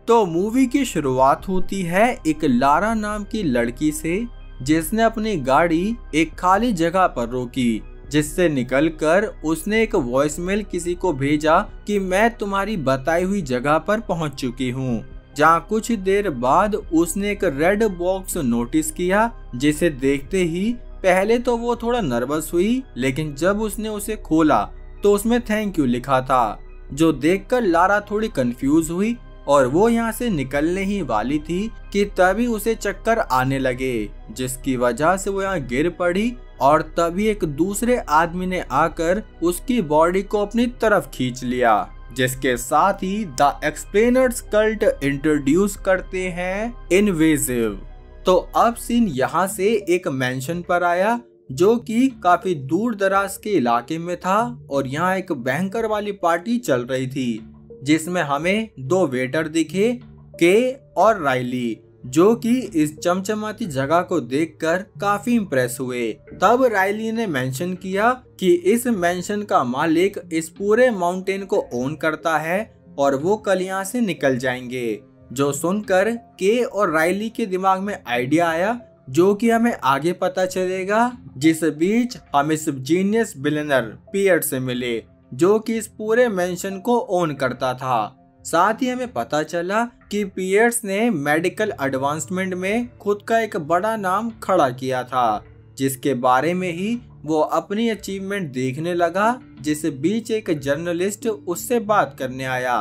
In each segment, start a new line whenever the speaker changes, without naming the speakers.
तो मूवी की शुरुआत होती है एक लारा नाम की लड़की से, जिसने अपनी गाड़ी एक खाली जगह पर रोकी, जिससे निकलकर उसने एक वॉइसमेल किसी को भेजा कि मैं तुम्हारी बताई हुई जगह पर पहुंच चुकी हूं। जहाँ कुछ देर बाद उसने एक रेड बॉक्स नोटिस किया, जिसे देखते ही पहले तो वो थोड़ा नर्वस हुई, लेकिन जब उसने उसे खोला तो उसमें थैंक यू लिखा था, जो देखकर लारा थोड़ी कंफ्यूज हुई और वो यहाँ से निकलने ही वाली थी कि तभी उसे चक्कर आने लगे, जिसकी वजह से वो यहाँ गिर पड़ी और तभी एक दूसरे आदमी ने आकर उसकी बॉडी को अपनी तरफ खींच लिया, जिसके साथ ही द एक्सप्लेनर्स कल्ट इंट्रोड्यूस करते हैं इनवेसिव। तो अब सीन यहाँ से एक मेंशन पर आया जो कि काफी दूर दराज के इलाके में था और यहाँ एक बैंकर वाली पार्टी चल रही थी, जिसमें हमें दो वेटर दिखे, के और राइली, जो कि इस चमचमाती जगह को देखकर काफी इम्प्रेस हुए। तब राइली ने मेंशन किया कि इस मेंशन का मालिक इस पूरे माउंटेन को ओन करता है और वो कल यहाँ से निकल जाएंगे, जो सुनकर के और राइली के दिमाग में आइडिया आया, जो कि हमें आगे पता चलेगा, जिस बीच हम इस जीनियस बिलियनर पियर्स से मिले, जो कि इस पूरे मेंशन को ओन करता था। साथ ही हमें पता चला कि पियर्स ने मेडिकल एडवांसमेंट में खुद का एक बड़ा नाम खड़ा किया था, जिसके बारे में ही वो अपनी अचीवमेंट देखने लगा, जिस बीच एक जर्नलिस्ट उससे बात करने आया।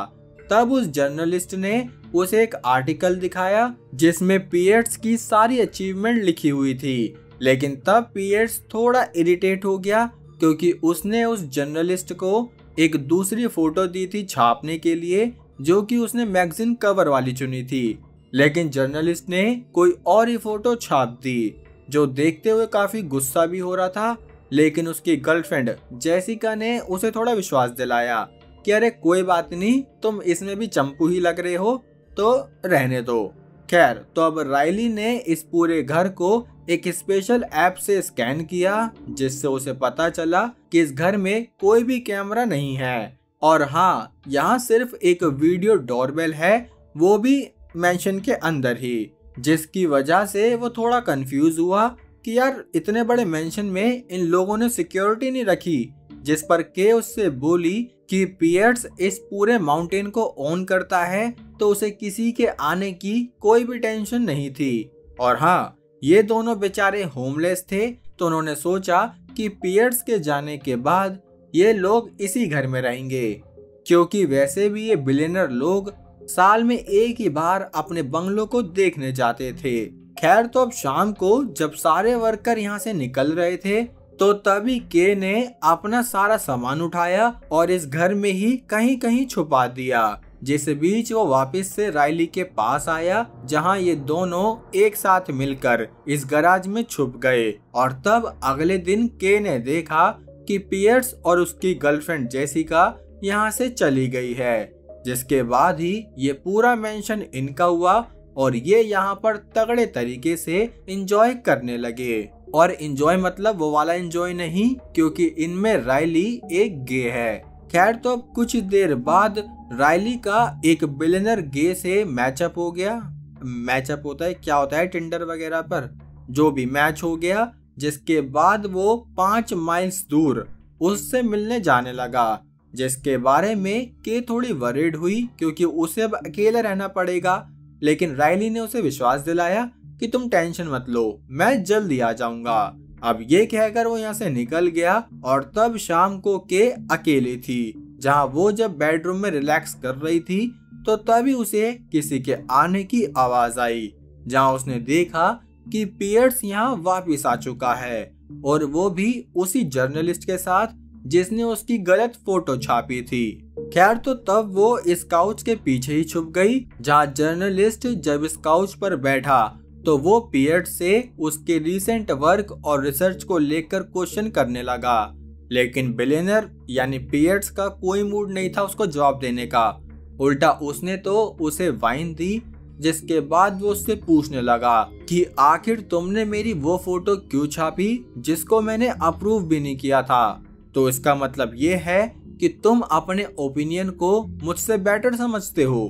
तब उस जर्नलिस्ट ने उसे एक आर्टिकल दिखाया जिसमें पियर्स की सारी अचीवमेंट लिखी हुई थी, लेकिन तब पियर्स थोड़ा इरिटेट हो गया क्योंकि उसने उस जर्नलिस्ट को एक दूसरी फोटो दी थी छापने के लिए, जो कि उसने मैगजीन कवर वाली चुनी थी, लेकिन जर्नलिस्ट ने कोई और ही फोटो छाप दी, जो देखते हुए काफी गुस्सा भी हो रहा था। लेकिन उसकी गर्लफ्रेंड जेसिका ने उसे थोड़ा विश्वास दिलाया कि अरे कोई बात नहीं, तुम इसमें भी चंपू ही लग रहे हो तो रहने दो। खैर, तो अब राइली ने इस पूरे घर को एक स्पेशल ऐप से स्कैन किया, जिससे उसे पता चला कि इस घर में कोई भी कैमरा नहीं है और हाँ, यहाँ सिर्फ एक वीडियो डोरबेल है, वो भी मेंशन के अंदर ही, जिसकी वजह से वो थोड़ा कंफ्यूज हुआ कि यार इतने बड़े मेंशन में इन लोगों ने सिक्योरिटी नहीं रखी, जिस पर के उससे बोली कि पियर्स इस पूरे माउंटेन को ओन करता है तो उसे किसी के आने की कोई भी टेंशन नहीं थी। और हाँ, ये दोनों बेचारे होमलेस थे, तो उन्होंने सोचा कि पियर्स के जाने के बाद ये लोग इसी घर में रहेंगे, क्योंकि वैसे भी ये बिलियनर लोग साल में एक ही बार अपने बंगलों को देखने जाते थे। खैर, तो अब शाम को जब सारे वर्कर यहाँ से निकल रहे थे तो तभी के ने अपना सारा सामान उठाया और इस घर में ही कहीं कहीं छुपा दिया, जिस बीच वो वापस से राइली के पास आया, जहां ये दोनों एक साथ मिलकर इस गैराज में छुप गए। और तब अगले दिन के ने देखा कि पियर्स और उसकी गर्लफ्रेंड जेसिका यहाँ से चली गई है, जिसके बाद ही ये पूरा मेंशन इनका हुआ और ये यहाँ पर तगड़े तरीके से एंजॉय करने लगे। और एंजॉय मतलब वो वाला एंजॉय नहीं, क्योंकि इनमें राइली एक गे है। खैर, तो अब कुछ देर बाद राइली का एक बिलियनर गे से मैचअप हो गया। मैचअप होता है, क्या होता है टिंडर वगैरह पर, जो भी मैच हो गया, जिसके बाद वो 5 माइल्स दूर उससे मिलने जाने लगा, जिसके बारे में के थोड़ी वरीड हुई क्योंकि उसे अब अकेला रहना पड़ेगा। लेकिन राइली ने उसे विश्वास दिलाया कि तुम टेंशन मत लो, मैं जल्दी आ जाऊंगा। अब ये कहकर वो यहाँ से निकल गया और तब शाम को के अकेली थी, जहाँ वो जब बेडरूम में रिलैक्स कर रही थी तो तभी उसे किसी के आने की आवाज आई, जहाँ उसने देखा कि पियर्स यहाँ वापिस आ चुका है और वो भी उसी जर्नलिस्ट के साथ जिसने उसकी गलत फोटो छापी थी। खैर, तो तब वो इस काउच के पीछे ही छुप गई, जहाँ जर्नलिस्ट जब इस काउच पर बैठा तो वो पियर्स से उसके रिसेंट वर्क और रिसर्च को लेकर क्वेश्चन करने लगा, लेकिन बिलियनर यानी पियर्स का कोई मूड नहीं था उसको जवाब देने का। उल्टा उसने तो उसे वाइन दी, जिसके बाद वो उससे पूछने लगा कि आखिर तुमने मेरी वो फोटो क्यों छापी जिसको मैंने अप्रूव भी नहीं किया था। तो इसका मतलब ये है कि तुम अपने ओपिनियन को मुझसे बेटर समझते हो।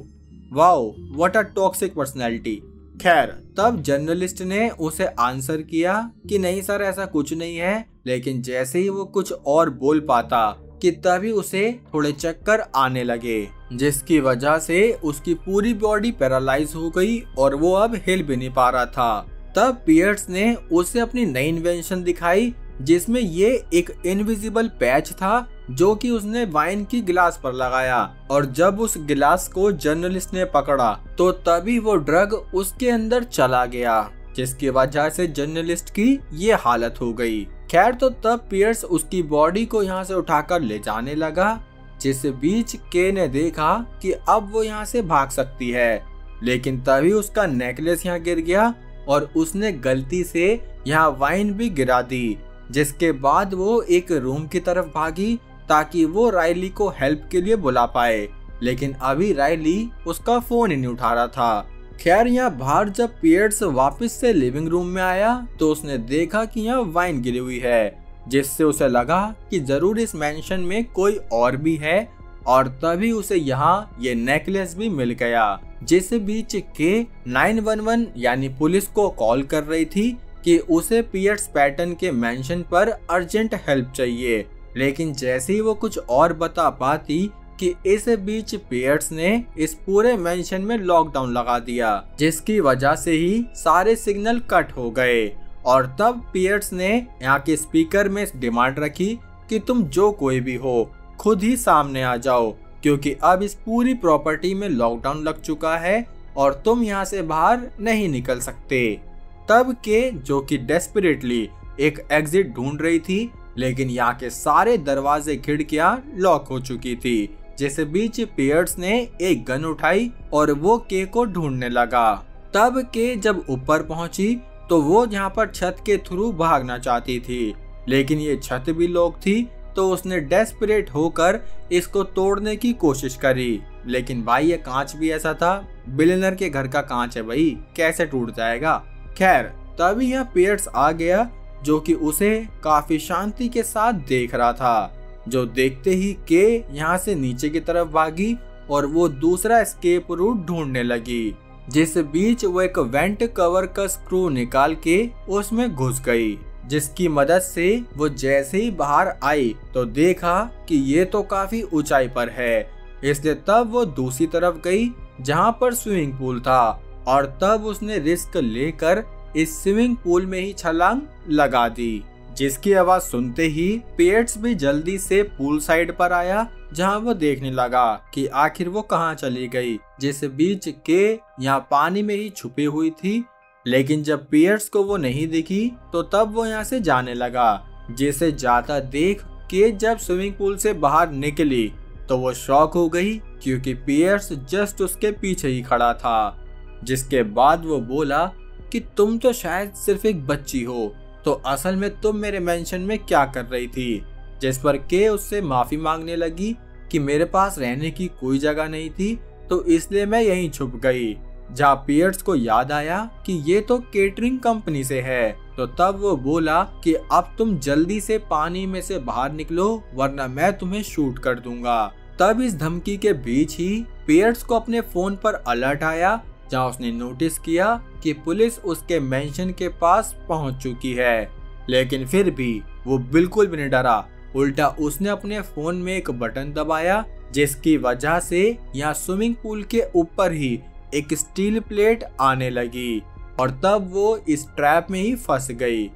Wow what a toxic personality. खैर तब जर्नलिस्ट ने उसे आंसर किया कि नहीं सर ऐसा कुछ नहीं है, लेकिन जैसे ही वो कुछ और बोल पाता कि तभी उसे थोड़े चक्कर आने लगे, जिसकी वजह से उसकी पूरी बॉडी पैरालाइज हो गई और वो अब हिल भी नहीं पा रहा था। तब पियर्स ने उसे अपनी नई इन्वेंशन दिखाई, जिसमें ये एक इनविजिबल पैच था जो कि उसने वाइन की गिलास पर लगाया, और जब उस गिलास को जर्नलिस्ट ने पकड़ा तो तभी वो ड्रग उसके अंदर चला गया, जिसकी वजह से जर्नलिस्ट की ये हालत हो गई। खैर तो तब पियर्स उसकी बॉडी को यहाँ से उठाकर ले जाने लगा, जिस बीच के ने देखा कि अब वो यहाँ से भाग सकती है, लेकिन तभी उसका नेकलेस यहाँ गिर गया और उसने गलती से यहाँ वाइन भी गिरा दी, जिसके बाद वो एक रूम की तरफ भागी ताकि वो रायली को हेल्प के लिए बुला पाए, लेकिन अभी रायली उसका फोन ही नहीं उठा रहा था। खैर यहाँ बाहर जब पियर्स वापस से लिविंग रूम में आया तो उसने देखा कि यहाँ वाइन गिरी हुई है, जिससे उसे लगा कि जरूर इस मेंशन में कोई और भी है, और तभी उसे यहाँ ये नेकलेस भी मिल गया। जिस बीच के 911 यानी पुलिस को कॉल कर रही थी कि उसे पियर्स पैटर्न के मेंशन पर अर्जेंट हेल्प चाहिए, लेकिन जैसे ही वो कुछ और बता पाती कि इस बीच पियर्स ने इस पूरे मेंशन में लॉकडाउन लगा दिया, जिसकी वजह से ही सारे सिग्नल कट हो गए। और तब पियर्स ने यहाँ के स्पीकर में डिमांड रखी कि तुम जो कोई भी हो खुद ही सामने आ जाओ, क्योंकि अब इस पूरी प्रॉपर्टी में लॉकडाउन लग चुका है और तुम यहाँ से बाहर नहीं निकल सकते। तब के जो कि डेस्परेटली एक एग्जिट ढूंढ रही थी, लेकिन यहाँ के सारे दरवाजे खिड़कियां लॉक हो चुकी थी, जिस बीच पियर्स ने एक गन उठाई और वो के को ढूंढने लगा। तब के जब ऊपर पहुंची तो वो यहाँ पर छत के थ्रू भागना चाहती थी, लेकिन ये छत भी लॉक थी, तो उसने डेस्परेट होकर इसको तोड़ने की कोशिश करी, लेकिन भाई ये कांच भी ऐसा था, बिलियनर के घर का कांच है भाई, कैसे टूट जाएगा। खैर तभी यहाँ पियर्स आ गया जो कि उसे काफी शांति के साथ देख रहा था, जो देखते ही के यहाँ से नीचे की तरफ भागी और वो दूसरा एस्केप रूट ढूंढने लगी, जिस बीच वो एक वेंट कवर का स्क्रू निकाल के उसमें घुस गई, जिसकी मदद से वो जैसे ही बाहर आई तो देखा कि ये तो काफी ऊंचाई पर है, इसलिए तब वो दूसरी तरफ गई जहाँ पर स्विमिंग पूल था, और तब उसने रिस्क लेकर इस स्विमिंग पूल में ही छलांग लगा दी, जिसकी आवाज सुनते ही पियर्स भी जल्दी से पूल साइड पर आया, जहां वो देखने लगा कि आखिर वो कहां चली गई, जिस बीच के यहाँ पानी में ही छुपी हुई थी, लेकिन जब पियर्स को वो नहीं दिखी तो तब वो यहाँ से जाने लगा, जिसे जाता देख के जब स्विमिंग पूल से बाहर निकली तो वो शॉक हो गई, क्योंकि पियर्स जस्ट उसके पीछे ही खड़ा था, जिसके बाद वो बोला कि तुम तो शायद सिर्फ एक बच्ची हो, तो असल में तुम मेरे मेंशन में क्या कर रही थी, जिस पर के उससे माफी मांगने लगी कि मेरे पास रहने की कोई जगह नहीं थी, तो इसलिए मैं यहीं छुप गई। जहाँ पियर्स को याद आया कि ये तो केटरिंग कंपनी से है, तो तब वो बोला कि अब तुम जल्दी से पानी में से बाहर निकलो वरना मैं तुम्हें शूट कर दूंगा। तब इस धमकी के बीच ही पियर्स को अपने फोन पर अलर्ट आया, जहाँ उसने नोटिस किया कि पुलिस उसके मेंशन के पास पहुंच चुकी है, लेकिन फिर भी वो बिल्कुल भी नहीं डरा, उल्टा उसने अपने फोन में एक बटन दबाया, जिसकी वजह से यहाँ स्विमिंग पूल के ऊपर ही एक स्टील प्लेट आने लगी, और तब वो इस ट्रैप में ही फंस गई।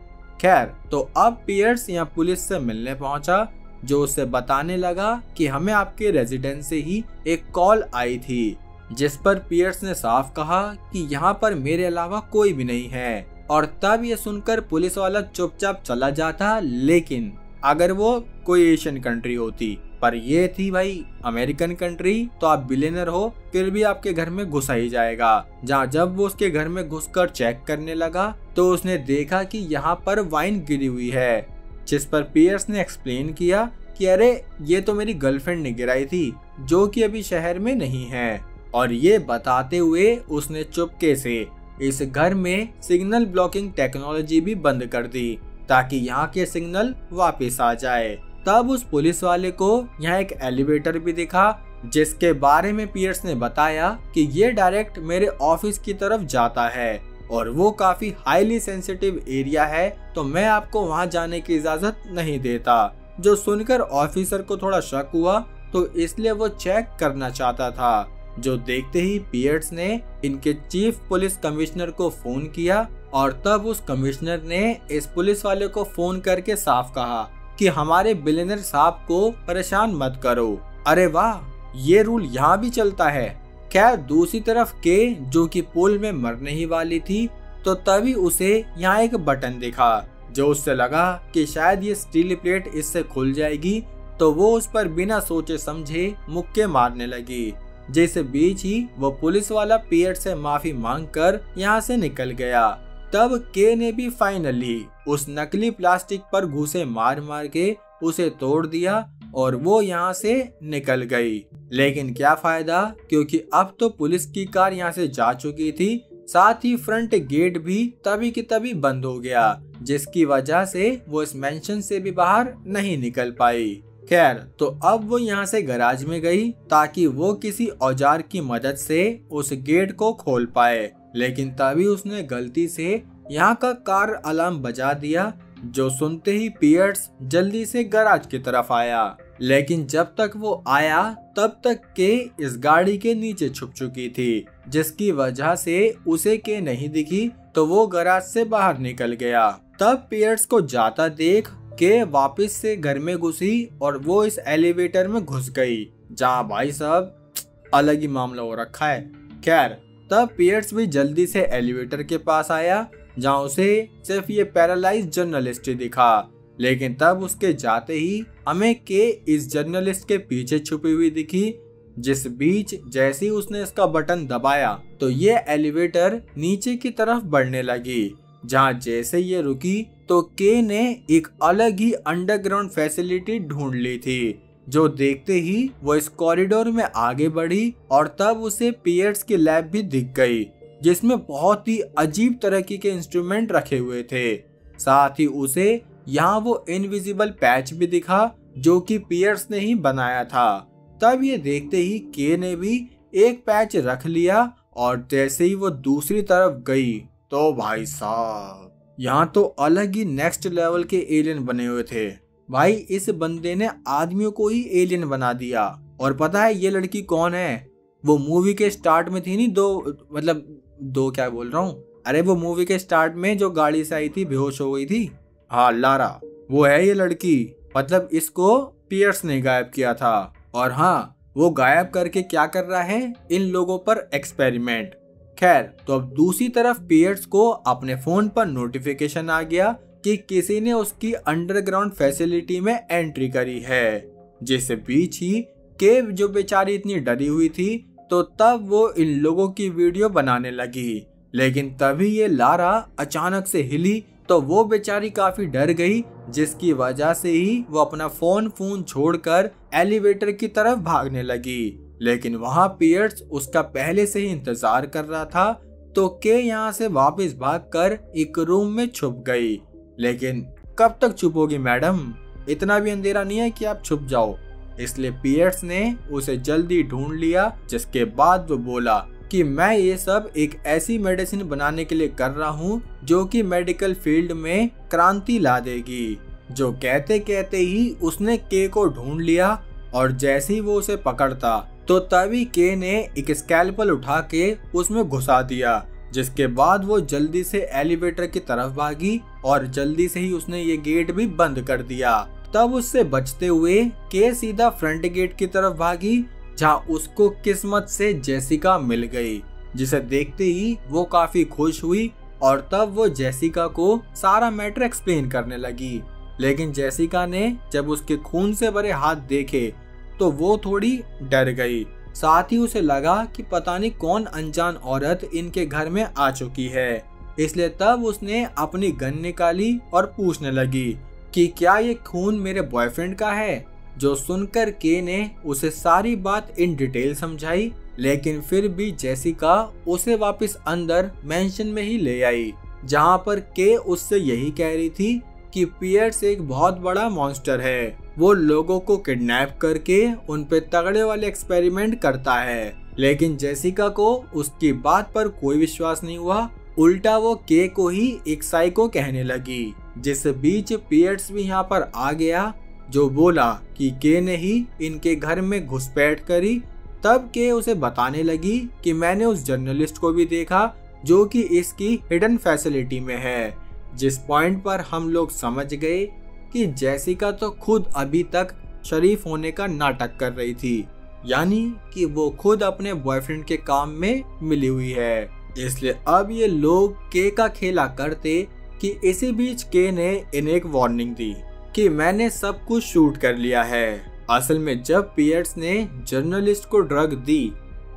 खैर तो अब पियर्स यहाँ पुलिस से मिलने पहुंचा, जो उसे बताने लगा कि हमें आपके रेजिडेंस से ही एक कॉल आई थी, जिस पर पियर्स ने साफ कहा कि यहाँ पर मेरे अलावा कोई भी नहीं है, और तब ये सुनकर पुलिस वाला चुपचाप चला जाता। लेकिन अगर वो कोई एशियन कंट्री होती, पर ये थी भाई अमेरिकन कंट्री, तो आप बिलियनर हो फिर भी आपके घर में घुसा ही जाएगा। जहाँ जब वो उसके घर में घुसकर चेक करने लगा तो उसने देखा कि यहाँ पर वाइन गिरी हुई है, जिस पर पियर्स ने एक्सप्लेन किया कि अरे ये तो मेरी गर्लफ्रेंड ने गिराई थी, जो कि अभी शहर में नहीं है। और ये बताते हुए उसने चुपके से इस घर में सिग्नल ब्लॉकिंग टेक्नोलॉजी भी बंद कर दी, ताकि यहाँ के सिग्नल वापस आ जाए। तब उस पुलिस वाले को यहाँ एक एलिवेटर भी दिखा, जिसके बारे में पियर्स ने बताया कि ये डायरेक्ट मेरे ऑफिस की तरफ जाता है और वो काफी हाईली सेंसिटिव एरिया है, तो मैं आपको वहां जाने की इजाजत नहीं देता। जो सुनकर ऑफिसर को थोड़ा शक हुआ, तो इसलिए वो चेक करना चाहता था। जो देखते ही पियर्स ने इनके चीफ पुलिस कमिश्नर को फोन किया और तब उस कमिश्नर ने इस पुलिस वाले को फोन करके साफ कहा कि हमारे बिलियनर साहब को परेशान मत करो। अरे वाह, ये रूल यहाँ भी चलता है। खैर दूसरी तरफ के जो कि पुल में मरने ही वाली थी, तो तभी उसे यहाँ एक बटन दिखा जो उससे लगा कि शायद ये स्टील प्लेट इससे खुल जाएगी, तो वो उस पर बिना सोचे समझे मुक्के मारने लगी। जैसे बीच ही वो पुलिस वाला पियर्स से माफी मांगकर यहाँ से निकल गया। तब के ने भी फाइनली उस नकली प्लास्टिक पर घूसे मार मार के उसे तोड़ दिया और वो यहाँ से निकल गई। लेकिन क्या फायदा, क्योंकि अब तो पुलिस की कार यहाँ से जा चुकी थी, साथ ही फ्रंट गेट भी तभी की तभी बंद हो गया, जिसकी वजह से वो इस मेंशन से भी बाहर नहीं निकल पाई। खैर तो अब वो यहाँ से गैराज में गई ताकि वो किसी औजार की मदद से उस गेट को खोल पाए, लेकिन तभी उसने गलती से यहाँ का कार अलार्म बजा दिया, जो सुनते ही पियर्स जल्दी से गैराज की तरफ आया। लेकिन जब तक वो आया तब तक के इस गाड़ी के नीचे छुप चुकी थी, जिसकी वजह से उसे के नहीं दिखी, तो वो गैराज से बाहर निकल गया। तब पियर्स को जाता देख के वापस से घर में घुसी और वो इस एलिवेटर में घुस गई, जहाँ भाई साहब अलग ही मामला हो रखा है। खैर तब पियर्स भी जल्दी से एलिवेटर के पास आया, जहाँ उसे सिर्फ ये पैरालाइज्ड जर्नलिस्ट दिखा। लेकिन तब उसके जाते ही हमें के इस जर्नलिस्ट के पीछे छुपी हुई दिखी, जिस बीच जैसे ही उसने इसका बटन दबाया तो ये एलिवेटर नीचे की तरफ बढ़ने लगी। जहाँ जैसे ये रुकी तो के ने एक अलग ही अंडरग्राउंड फैसिलिटी ढूंढ ली थी, जो देखते ही वो इस कॉरिडोर में आगे बढ़ी और तब उसे पियर्स की लैब भी दिख गई, जिसमें बहुत ही अजीब तरीके के इंस्ट्रूमेंट रखे हुए थे। साथ ही उसे यहाँ वो इनविजिबल पैच भी दिखा, जो कि पियर्स ने ही बनाया था। तब ये देखते ही के ने भी एक पैच रख लिया और जैसे ही वो दूसरी तरफ गई तो भाई साहब यहाँ तो अलग ही नेक्स्ट लेवल के एलियन बने हुए थे। भाई इस बंदे ने आदमियों को ही एलियन बना दिया। और पता है ये लड़की कौन है? वो मूवी के स्टार्ट में थी नहीं, दो क्या बोल रहा हूँ, अरे वो मूवी के स्टार्ट में जो गाड़ी से आई थी, बेहोश हो गई थी, हाँ लारा, वो है ये लड़की। मतलब इसको पियर्स ने गायब किया था। और हाँ, वो गायब करके क्या कर रहा है, इन लोगों पर एक्सपेरिमेंट। खैर तो अब दूसरी तरफ पियर्स को अपने फोन पर नोटिफिकेशन आ गया कि किसी ने उसकी अंडरग्राउंड फैसिलिटी में एंट्री करी है, जिस बीच ही के जो बेचारी इतनी डरी हुई थी, तो तब वो इन लोगों की वीडियो बनाने लगी। लेकिन तभी ये लारा अचानक से हिली, तो वो बेचारी काफी डर गई, जिसकी वजह से ही वो अपना फोन छोड़कर एलिवेटर की तरफ भागने लगी। लेकिन वहां पियर्स उसका पहले से ही इंतजार कर रहा था, तो के यहाँ से वापस भागकर एक रूम में छुप गई। लेकिन कब तक छुपोगी मैडम, इतना भी अंधेरा नहीं है कि आप छुप जाओ। इसलिए पियर्स ने उसे जल्दी ढूंढ लिया, जिसके बाद वो बोला कि मैं ये सब एक ऐसी मेडिसिन बनाने के लिए कर रहा हूँ जो कि मेडिकल फील्ड में क्रांति ला देगी। जो कहते कहते ही उसने के को ढूंढ लिया और जैसे ही वो उसे पकड़ता तो तभी के ने एक स्कैल्पल उठा के उसमें घुसा दिया, जिसके बाद वो जल्दी से एलिवेटर की तरफ भागी और जल्दी से ही उसने ये गेट भी बंद कर दिया। तब उससे बचते हुए के सीधा फ्रंट गेट की तरफ भागी, जहाँ उसको किस्मत से जेसिका मिल गई, जिसे देखते ही वो काफी खुश हुई और तब वो जेसिका को सारा मैटर एक्सप्लेन करने लगी। लेकिन जेसिका ने जब उसके खून से भरे हाथ देखे तो वो थोड़ी डर गई। साथ ही उसे लगा कि पता नहीं कौन अनजान औरत इनके घर में आ चुकी है। इसलिए तब उसने अपनी गन निकाली और पूछने लगी कि क्या ये खून मेरे बॉयफ्रेंड का है। जो सुनकर के ने उसे सारी बात इन डिटेल समझाई, लेकिन फिर भी जेसिका उसे वापस अंदर मेंशन में ही ले आई, जहां पर के उससे यही कह रही थी कि पियर्स एक बहुत बड़ा मॉन्स्टर है वो लोगों को किडनैप करके उन पे तगड़े वाले एक्सपेरिमेंट करता है, लेकिन जेसिका को उसकी बात पर कोई विश्वास नहीं हुआ। उल्टा वो के को ही एक साइको कहने लगी। जिस बीच पीयर्स भी यहाँ पर आ गया, जो बोला कि के ने ही इनके घर में घुसपैठ करी। तब के उसे बताने लगी कि मैंने उस जर्नलिस्ट को भी देखा जो कि इसकी हिडन फैसिलिटी में है। जिस पॉइंट पर हम लोग समझ गए कि जेसिका तो खुद अभी तक शरीफ होने का नाटक कर रही थी, यानी कि वो खुद अपने बॉयफ्रेंड के काम में मिली हुई है। इसलिए अब ये लोग के का खेला करते कि इसी बीच के ने इन्हें एक वार्निंग दी कि मैंने सब कुछ शूट कर लिया है। असल में जब पीयर्स ने जर्नलिस्ट को ड्रग दी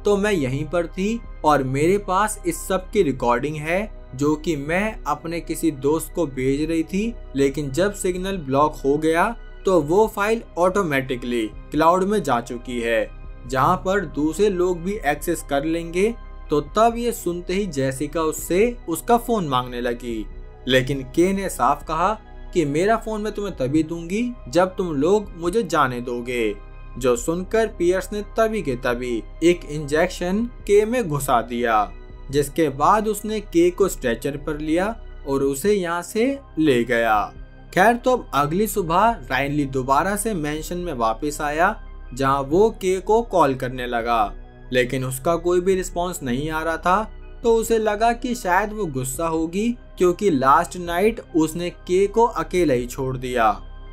तो मैं यहीं पर थी और मेरे पास इस सब की रिकॉर्डिंग है जो कि मैं अपने किसी दोस्त को भेज रही थी, लेकिन जब सिग्नल ब्लॉक हो गया तो वो फाइल ऑटोमेटिकली क्लाउड में जा चुकी है जहां पर दूसरे लोग भी एक्सेस कर लेंगे। तो तब ये सुनते ही जेसिका उससे उसका फोन मांगने लगी, लेकिन के ने साफ कहा कि मेरा फोन मैं तुम्हें तभी दूंगी जब तुम लोग मुझे जाने दोगे। जो सुनकर पीयर्स ने तभी के तभी एक इंजेक्शन के में घुसा दिया, जिसके बाद उसने के को स्ट्रेचर पर लिया और उसे यहाँ से ले गया। खैर, तो अब अगली सुबह रायली दोबारा से मेंशन में वापस आया जहाँ वो के को कॉल करने लगा, लेकिन उसका कोई भी रिस्पॉन्स नहीं आ रहा था। तो उसे लगा कि शायद वो गुस्सा होगी क्योंकि लास्ट नाइट उसने के को अकेला ही छोड़ दिया।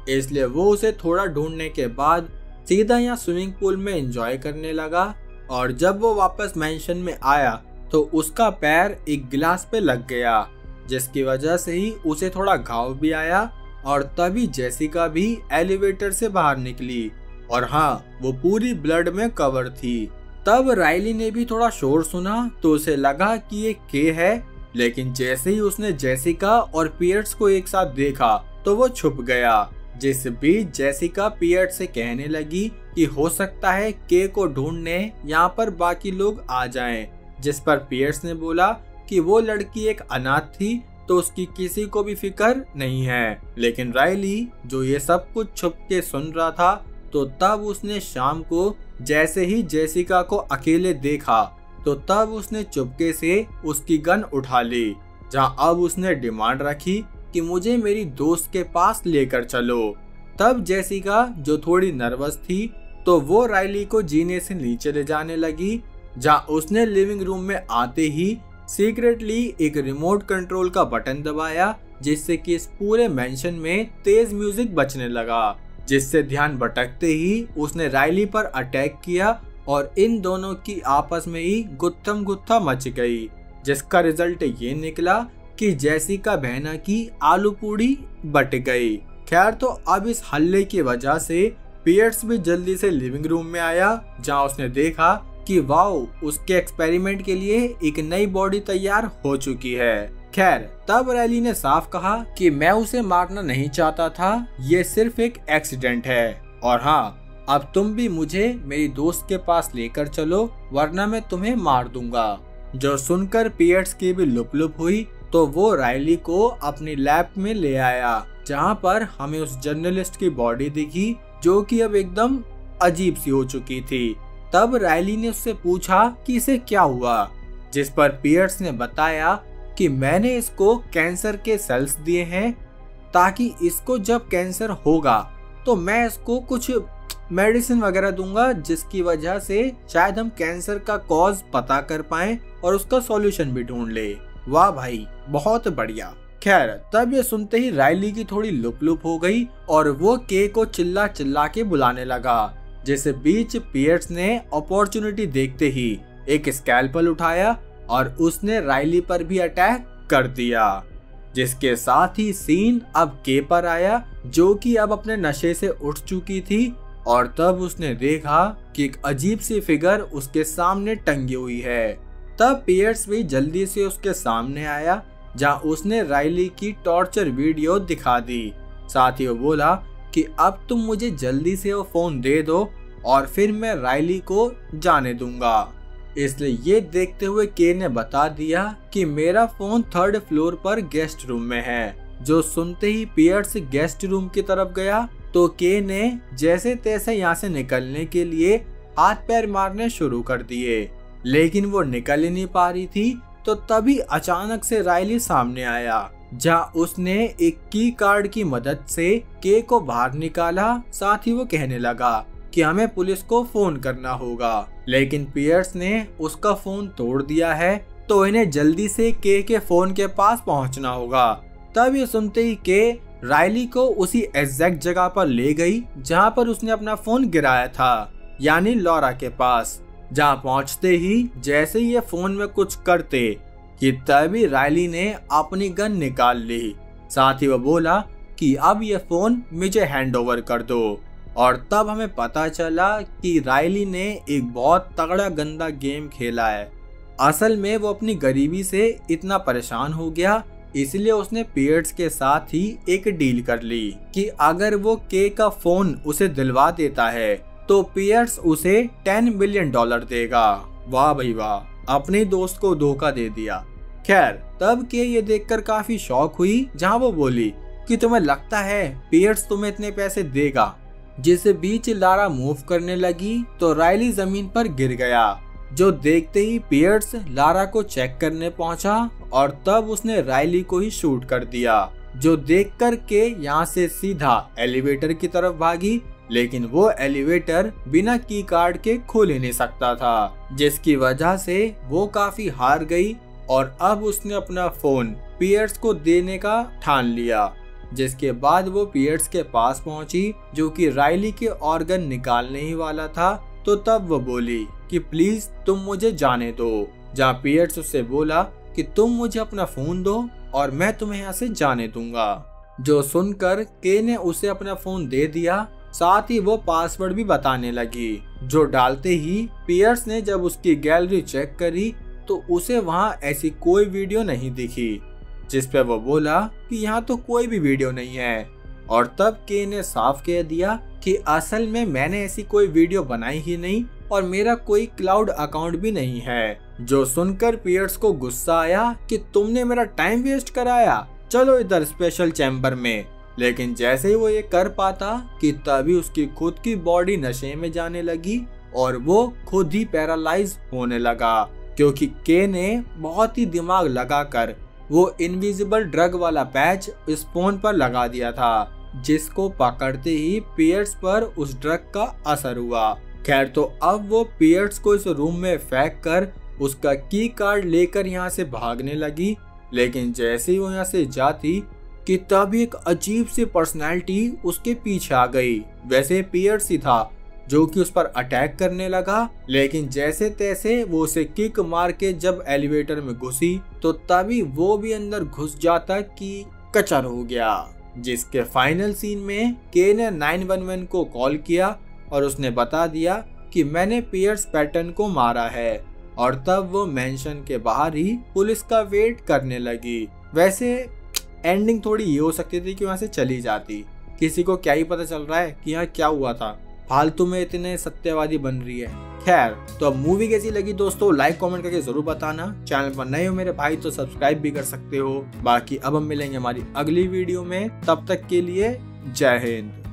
इसलिए वो उसे थोड़ा ढूंढने के बाद सीधा यहाँ स्विमिंग पूल में एंजॉय करने लगा। और जब वो वापस मेंशन में आया तो उसका पैर एक गिलास पे लग गया, जिसकी वजह से ही उसे थोड़ा घाव भी आया। और तभी जेसिका भी एलिवेटर से बाहर निकली और हाँ, वो पूरी ब्लड में कवर थी। तब रायली ने भी थोड़ा शोर सुना तो उसे लगा कि ये के है, लेकिन जैसे ही उसने जेसिका और पीयर्स को एक साथ देखा तो वो छुप गया। जिस बीच जेसिका पीयर्स से कहने लगी कि हो सकता है के को ढूंढने यहाँ पर बाकी लोग आ जाएं, जिस पर पीयर्स ने बोला कि वो लड़की एक अनाथ थी तो उसकी किसी को भी फिक्र नहीं है। लेकिन रायली जो ये सब कुछ छुप के सुन रहा था, तो तब उसने शाम को जैसे ही जेसिका को अकेले देखा तो तब उसने चुपके से उसकी गन उठा ली, जहां अब उसने डिमांड रखी कि मुझे मेरी दोस्त के पास लेकर चलो। तब जेसिका जो थोड़ी नर्वस थी तो वो रायली को जीने से नीचे ले जाने लगी, जहां उसने लिविंग रूम में आते ही सीक्रेटली एक रिमोट कंट्रोल का बटन दबाया, जिससे कि इस पूरे मेंशन में तेज म्यूजिक बजने लगा, जिससे ध्यान भटकते ही उसने रायली पर अटैक किया और इन दोनों की आपस में ही गुत्थम गुत्था मच गई, जिसका रिजल्ट ये निकला कि जेसिका बहना की आलू पूड़ी बट गई। खैर, तो अब इस हल्ले की वजह से पीयर्स भी जल्दी से लिविंग रूम में आया, जहां उसने देखा कि वाओ, उसके एक्सपेरिमेंट के लिए एक नई बॉडी तैयार हो चुकी है। खैर, तब रायली ने साफ कहा कि मैं उसे मारना नहीं चाहता था, ये सिर्फ एक एक्सीडेंट है, और हाँ, अब तुम भी मुझे मेरी दोस्त के पास लेकर चलो वरना मैं तुम्हें मार दूंगा। जो सुनकर पीयर्स की भी लुप लुप हुई तो वो रायली को अपनी लैब में ले आया, जहाँ पर हमें उस जर्नलिस्ट की बॉडी दिखी जो कि अब एकदम अजीब सी हो चुकी थी। तब रायली ने उससे पूछा कि इसे क्या हुआ, जिस पर पीयर्स ने बताया कि मैंने इसको कैंसर के सेल्स दिए हैं ताकि इसको जब कैंसर होगा तो मैं इसको कुछ मेडिसिन वगैरह दूंगा, जिसकी वजह से शायद हम कैंसर का कॉज पता कर पाएं और उसका सॉल्यूशन भी ढूंढ ले। वाह भाई, बहुत बढ़िया। खैर, तब ये सुनते ही रायली की थोड़ी लुप लुप हो गई और वो के को चिल्ला चिल्ला के बुलाने लगा। जिस बीच पीयर्स ने अपॉर्चुनिटी देखते ही एक स्कैल्पल उठाया और उसने रायली पर भी अटैक कर दिया, जिसके साथ ही सीन अब के पर आया, जो कि अब अपने नशे से उठ चुकी थी। और तब उसने देखा कि एक अजीब सी फिगर उसके सामने टंगी हुई है। तब पीयर्स भी जल्दी से उसके सामने आया, जहां उसने रायली की टॉर्चर वीडियो दिखा दी। साथ ही वो बोला कि अब तुम मुझे जल्दी से वो फोन दे दो और फिर मैं रायली को जाने दूंगा। इसलिए ये देखते हुए के ने बता दिया कि मेरा फोन 3rd फ्लोर पर गेस्ट रूम में है। जो सुनते ही पीयर्स गेस्ट रूम की तरफ गया तो के ने जैसे तैसे यहाँ से निकलने के लिए हाथ पैर मारने शुरू कर दिए, लेकिन वो निकल ही नहीं पा रही थी। तो तभी अचानक से रायली सामने आया, जहाँ उसने एक की कार्ड की मदद से के को बाहर निकाला। साथ ही वो कहने लगा कि हमें पुलिस को फोन करना होगा, लेकिन पियर्स ने उसका फोन तोड़ दिया है, तो इन्हें जल्दी से के फोन के पास पहुंचना होगा। तब ये सुनते ही के रायली को उसी एग्जैक्ट जगह पर ले गई जहां पर उसने अपना फोन गिराया था, यानी लॉरा के पास। जहां पहुंचते ही जैसे ही ये फोन में कुछ करते कि तभी रायली ने अपनी गन निकाल ली। साथ ही वो बोला कि अब ये फोन मुझे हैंड ओवर कर दो। और तब हमें पता चला कि रायली ने एक बहुत तगड़ा गंदा गेम खेला है। असल में वो अपनी गरीबी से इतना परेशान हो गया, इसलिए उसने पियर्स के साथ ही एक डील कर ली कि अगर वो के का फोन उसे दिलवा देता है तो पियर्स उसे $10 मिलियन देगा। वाह भाई वाह, अपने दोस्त को धोखा दे दिया। खैर, तब के ये देखकर काफी शॉक हुई, जहां वो बोली कि तुम्हें लगता है पियर्स तुम्हें इतने पैसे देगा। जिस बीच लारा मूव करने लगी तो रायली जमीन पर गिर गया, जो देखते ही पियर्स लारा को चेक करने पहुंचा और तब उसने रायली को ही शूट कर दिया, जो देखकर के यहाँ से सीधा एलिवेटर की तरफ भागी। लेकिन वो एलिवेटर बिना की कार्ड के खुल ही नहीं सकता था, जिसकी वजह से वो काफी हार गई और अब उसने अपना फोन पियर्स को देने का ठान लिया। जिसके बाद वो पियर्स के पास पहुंची, जो कि रायली के ऑर्गन निकालने ही वाला था। तो तब वो बोली कि प्लीज तुम मुझे जाने दो, जहाँ पियर्स उससे बोला कि तुम मुझे अपना फोन दो और मैं तुम्हें यहाँ से जाने दूंगा। जो सुनकर के ने उसे अपना फोन दे दिया, साथ ही वो पासवर्ड भी बताने लगी, जो डालते ही पियर्स ने जब उसकी गैलरी चेक करी तो उसे वहाँ ऐसी कोई वीडियो नहीं दिखी, जिस पे वो बोला कि यहाँ तो कोई भी वीडियो नहीं है। और तब के ने साफ कह दिया कि असल में मैंने ऐसी कोई वीडियो बनाई ही नहीं और मेरा कोई क्लाउड अकाउंट भी नहीं है। जो सुनकर पियर्स को गुस्सा आया कि तुमने मेरा टाइम वेस्ट कराया, चलो इधर स्पेशल चैम्बर में। लेकिन जैसे ही वो ये कर पाता कि तभी उसकी खुद की बॉडी नशे में जाने लगी और वो खुद ही पैरालाइज होने लगा, क्योंकि के ने बहुत ही दिमाग लगाकर वो इनविजिबल ड्रग वाला पैच इस फोन पर लगा दिया था, जिसको पकड़ते ही पियर्स पर उस ड्रग का असर हुआ। खैर, तो अब वो पियर्स को इस रूम में फेंक कर उसका की कार्ड लेकर यहाँ से भागने लगी। लेकिन जैसे ही वो यहाँ से जाती कि तभी एक अजीब सी पर्सनैलिटी उसके पीछे आ गई। वैसे पियर्स ही था जो कि उस पर अटैक करने लगा, लेकिन जैसे तैसे वो उसे किक मार के जब एलिवेटर में घुसी तो तभी वो भी अंदर घुस जाता कि कचर हो गया। जिसके फाइनल सीन में के ने 911 को कॉल किया और उसने बता दिया कि मैंने पियर्स पैटर्न को मारा है। और तब वो मेंशन के बाहर ही पुलिस का वेट करने लगी। वैसे एंडिंग थोड़ी ये हो सकती थी कि वहां से चली जाती, किसी को क्या ही पता चल रहा है कि यहाँ क्या हुआ था, फालतू में इतने सत्यवादी बन रही है। खैर, तो अब मूवी कैसी लगी दोस्तों, लाइक कमेंट करके जरूर बताना। चैनल पर नए हो मेरे भाई तो सब्सक्राइब भी कर सकते हो। बाकी अब हम मिलेंगे हमारी अगली वीडियो में, तब तक के लिए जय हिंद।